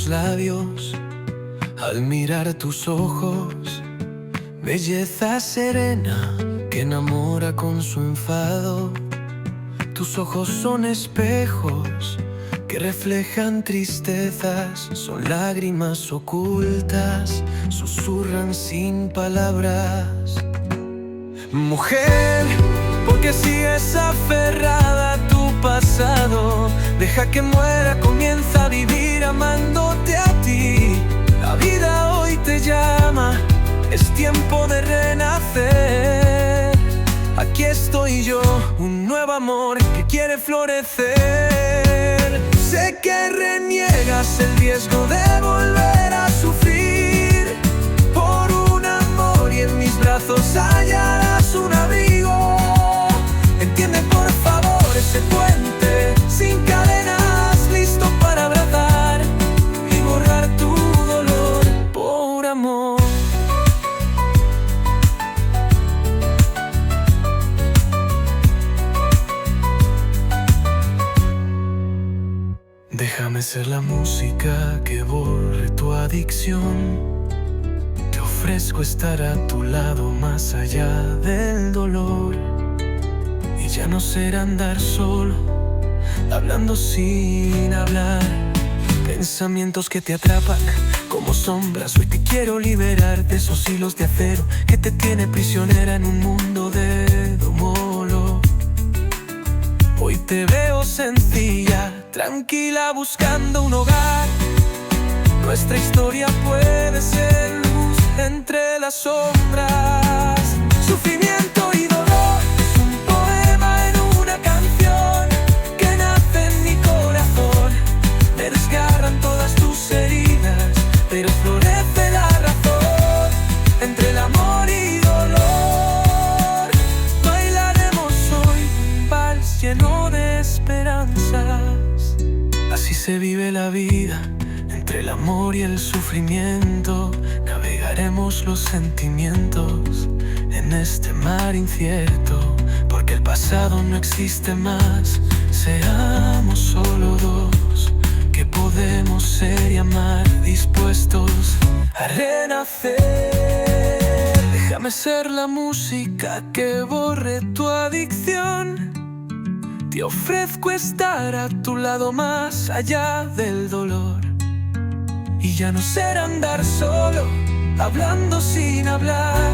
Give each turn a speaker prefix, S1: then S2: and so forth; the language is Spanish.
S1: los labios al mirar tus ojos. Belleza serena que enamora con su enfado. Tus ojos son espejos que reflejan tristezas, son lágrimas ocultas, susurran sin palabras. Mujer, porque sigues aferrada a tu pasado, deja que muera, comienza a vivir amándote a ti. La vida hoy te llama, es tiempo de renacer. Aquí estoy yo, un nuevo amor que quiere florecer. Sé que reniegas el riesgo de volver a sufrir por un amor, y en mis brazos hallarás un abrigo. Entiende por favor ese puente sin cadenas, listo para abrazar y borrar tu dolor por amor. Déjame ser la música que borre tu adicción. Te ofrezco estar a tu lado más allá del dolor. Y ya no será andar solo, hablando sin hablar. Pensamientos que te atrapan como sombras. Hoy te quiero liberar de esos hilos de acero que te tiene prisionera en un mundo de domolo. Hoy te veo sencilla, tranquila, buscando un hogar. Nuestra historia puede ser luz entre las sombras. Sufrimiento y dolor es un poema en una canción que nace en mi corazón. Me desgarran todas tus heridas, pero florece la razón. Entre el amor y dolor bailaremos hoy un vals lleno de esperanzas. Así se vive la vida, entre el amor y el sufrimiento. Navegaremos los sentimientos en este mar incierto, porque el pasado no existe más. Seamos solo dos, que podemos ser y amar, dispuestos a renacer. Déjame ser la música que borre tu adicción. Te ofrezco estar a tu lado más allá del dolor. Y ya no será andar solo, hablando sin hablar.